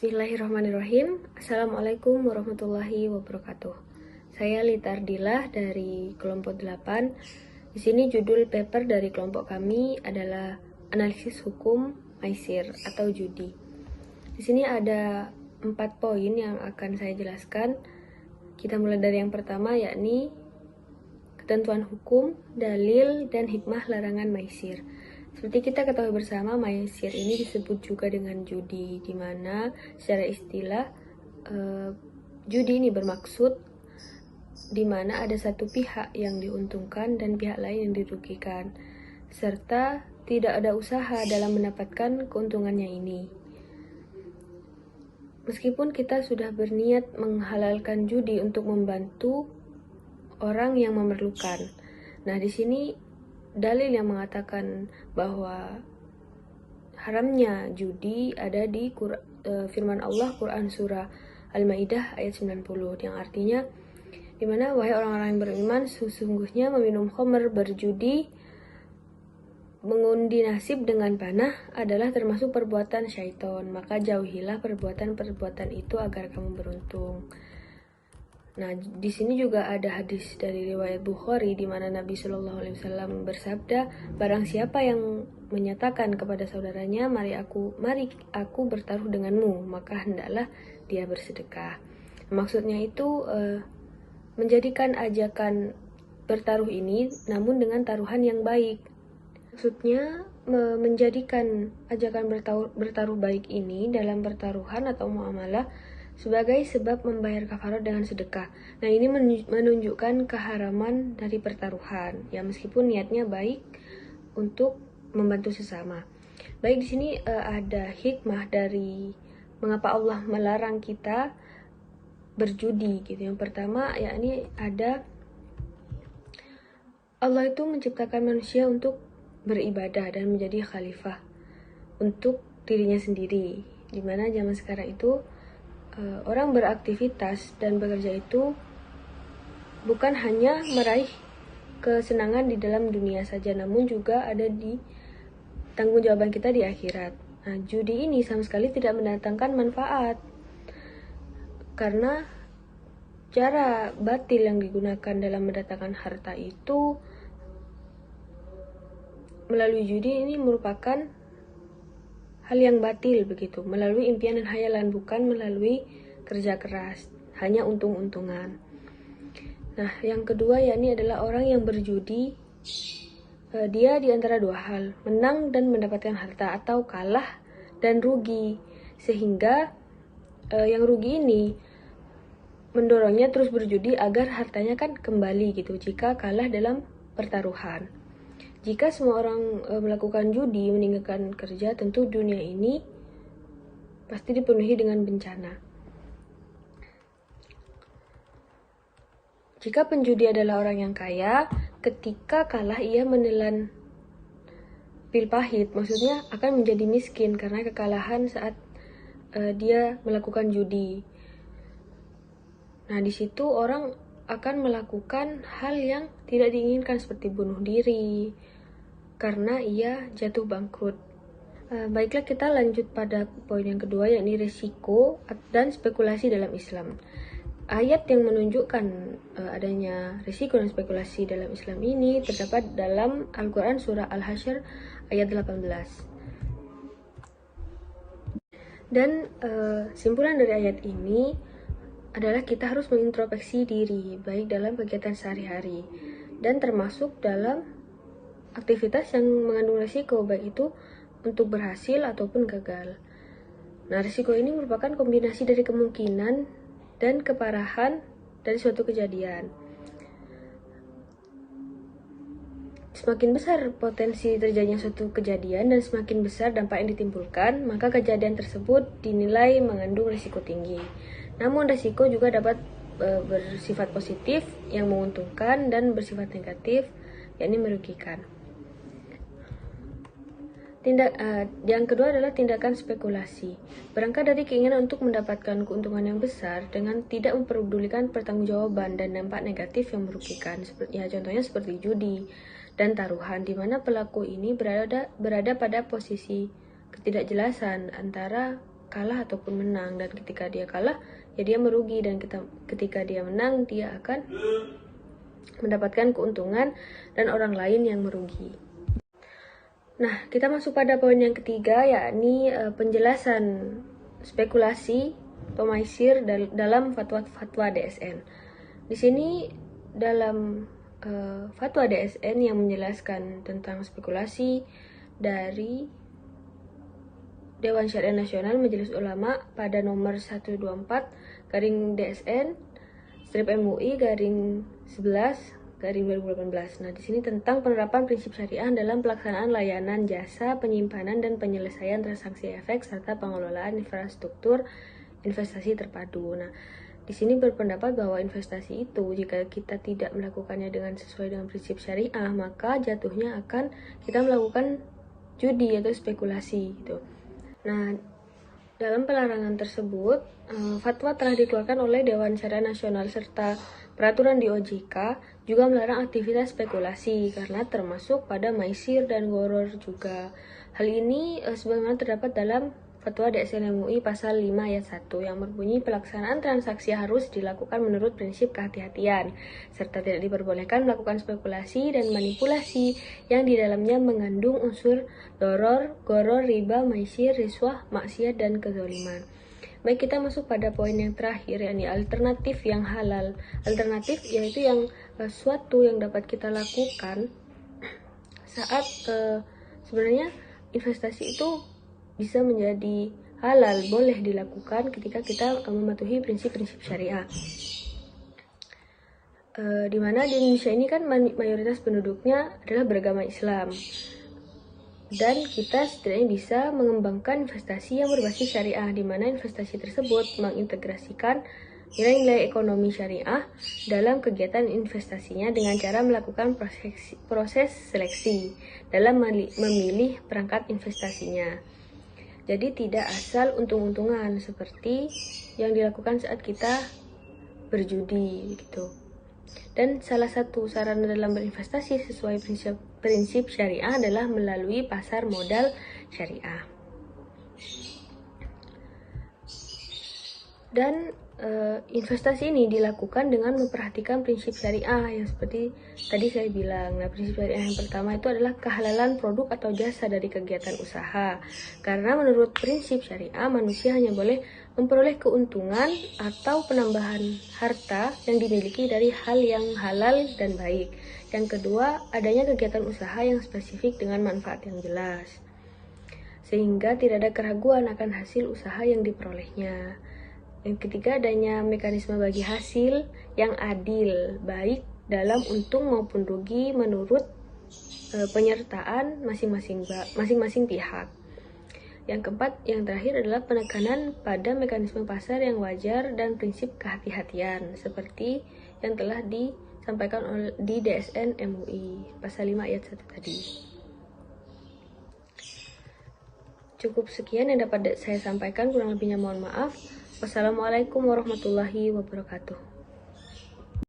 Bismillahirrahmanirrahim. Assalamualaikum warahmatullahi wabarakatuh. Saya Lita Ardillah dari kelompok 8. Di sini judul paper dari kelompok kami adalah analisis hukum maisir atau judi. Di sini ada 4 poin yang akan saya jelaskan. Kita mulai dari yang pertama, yakni ketentuan hukum, dalil, dan hikmah larangan maisir. Seperti kita ketahui bersama, maisir ini disebut juga dengan judi, di mana secara istilah judi ini bermaksud di mana ada satu pihak yang diuntungkan dan pihak lain yang dirugikan, serta tidak ada usaha dalam mendapatkan keuntungannya ini. Meskipun kita sudah berniat menghalalkan judi untuk membantu orang yang memerlukan. Nah, di sini dalil yang mengatakan bahwa haramnya judi ada di firman Allah Quran surah Al-Maidah ayat 90, yang artinya dimana wahai orang-orang yang beriman, sesungguhnya meminum khamr, berjudi, mengundi nasib dengan panah adalah termasuk perbuatan syaitan, maka jauhilah perbuatan-perbuatan itu agar kamu beruntung. Nah, di sini juga ada hadis dari riwayat Bukhari di mana Nabi Shallallahu Alaihi Wasallam bersabda, barang siapa yang menyatakan kepada saudaranya, mari aku bertaruh denganmu, maka hendaklah dia bersedekah. Maksudnya itu menjadikan ajakan bertaruh ini namun dengan taruhan yang baik. Maksudnya menjadikan ajakan bertaruh baik ini dalam pertaruhan atau muamalah sebagai sebab membayar kafarat dengan sedekah. Nah, ini menunjukkan keharaman dari pertaruhan, ya meskipun niatnya baik untuk membantu sesama. Baik, di sini ada hikmah dari mengapa Allah melarang kita berjudi gitu. Yang pertama, yakni ada Allah itu menciptakan manusia untuk beribadah dan menjadi khalifah untuk dirinya sendiri. Dimana zaman sekarang itu orang beraktivitas dan bekerja itu bukan hanya meraih kesenangan di dalam dunia saja, namun juga ada di tanggung jawaban kita di akhirat. Nah, judi ini sama sekali tidak mendatangkan manfaat, karena cara batil yang digunakan dalam mendatangkan harta itu melalui judi ini merupakan hal yang batil begitu, melalui impian dan hayalan, bukan melalui kerja keras, hanya untung-untungan. Nah, yang kedua yakni adalah orang yang berjudi, dia di antara dua hal, menang dan mendapatkan harta, atau kalah dan rugi, sehingga yang rugi ini mendorongnya terus berjudi agar hartanya kan kembali gitu jika kalah dalam pertaruhan. Jika semua orang melakukan judi, meninggalkan kerja, tentu dunia ini pasti dipenuhi dengan bencana. Jika penjudi adalah orang yang kaya, ketika kalah ia menelan pil pahit, maksudnya akan menjadi miskin karena kekalahan saat dia melakukan judi. Nah, di situ orang akan melakukan hal yang tidak diinginkan seperti bunuh diri karena ia jatuh bangkrut. Baiklah, kita lanjut pada poin yang kedua, yakni risiko dan spekulasi dalam Islam. Ayat yang menunjukkan adanya risiko dan spekulasi dalam Islam ini terdapat dalam Al-Quran surah Al-Hasyr ayat 18. Dan simpulan dari ayat ini adalah kita harus mengintrospeksi diri, baik dalam kegiatan sehari-hari dan termasuk dalam aktivitas yang mengandung risiko, baik itu untuk berhasil ataupun gagal. Nah, risiko ini merupakan kombinasi dari kemungkinan dan keparahan dari suatu kejadian. Semakin besar potensi terjadinya suatu kejadian dan semakin besar dampak yang ditimbulkan, maka kejadian tersebut dinilai mengandung risiko tinggi. Namun risiko juga dapat bersifat positif yang menguntungkan dan bersifat negatif yakni merugikan. Yang kedua adalah tindakan spekulasi. Berangkat dari keinginan untuk mendapatkan keuntungan yang besar dengan tidak memperdulikan pertanggungjawaban dan dampak negatif yang merugikan. Ya, contohnya seperti judi dan taruhan, di mana pelaku ini berada pada posisi ketidakjelasan antara kalah ataupun menang, dan ketika dia kalah ya dia merugi, dan ketika dia menang dia akan mendapatkan keuntungan dan orang lain yang merugi. Nah, kita masuk pada poin yang ketiga, yakni penjelasan spekulasi pemaisir dalam fatwa DSN. Di sini dalam fatwa DSN yang menjelaskan tentang spekulasi dari Dewan Syariah Nasional Majelis Ulama pada nomor 124 garing DSN strip MUI garing 11 garing 2018. Nah, di sini tentang penerapan prinsip syariah dalam pelaksanaan layanan jasa penyimpanan dan penyelesaian transaksi efek serta pengelolaan infrastruktur investasi terpadu. Nah, di sini berpendapat bahwa investasi itu jika kita tidak melakukannya dengan sesuai dengan prinsip syariah, maka jatuhnya akan kita melakukan judi atau spekulasi gitu. Nah, dalam pelarangan tersebut, fatwa telah dikeluarkan oleh Dewan Syariah Nasional serta peraturan di OJK juga melarang aktivitas spekulasi karena termasuk pada maisir dan gharar juga. Hal ini sebagaimana terdapat dalam Fatwa DSN MUI pasal 5 ayat 1 yang berbunyi pelaksanaan transaksi harus dilakukan menurut prinsip kehati-hatian serta tidak diperbolehkan melakukan spekulasi dan manipulasi yang di dalamnya mengandung unsur doror, goror, riba, maisir, riswah, maksiat, dan kezaliman. Baik, kita masuk pada poin yang terakhir, yakni alternatif yang halal. Alternatif yaitu yang suatu yang dapat kita lakukan saat sebenarnya investasi itu bisa menjadi halal, boleh dilakukan ketika kita mematuhi prinsip-prinsip syariah. Dimana di Indonesia ini kan mayoritas penduduknya adalah beragama Islam, dan kita setidaknya bisa mengembangkan investasi yang berbasis syariah, di mana investasi tersebut mengintegrasikan nilai-nilai ekonomi syariah dalam kegiatan investasinya dengan cara melakukan proses seleksi dalam memilih perangkat investasinya. Jadi tidak asal untung-untungan seperti yang dilakukan saat kita berjudi gitu. Dan salah satu sarana dalam berinvestasi sesuai prinsip syariah adalah melalui pasar modal syariah. Dan investasi ini dilakukan dengan memperhatikan prinsip syariah yang seperti tadi saya bilang. Nah, prinsip syariah yang pertama itu adalah kehalalan produk atau jasa dari kegiatan usaha. Karena menurut prinsip syariah, manusia hanya boleh memperoleh keuntungan atau penambahan harta yang dimiliki dari hal yang halal dan baik. Yang kedua, adanya kegiatan usaha yang spesifik dengan manfaat yang jelas, sehingga tidak ada keraguan akan hasil usaha yang diperolehnya. Yang ketiga, adanya mekanisme bagi hasil yang adil, baik dalam untung maupun rugi menurut penyertaan masing-masing pihak. Yang keempat, yang terakhir adalah penekanan pada mekanisme pasar yang wajar dan prinsip kehati-hatian, seperti yang telah disampaikan di DSN MUI, pasal 5 ayat 1 tadi. Cukup sekian yang dapat saya sampaikan, kurang lebihnya mohon maaf. Wassalamualaikum warahmatullahi wabarakatuh.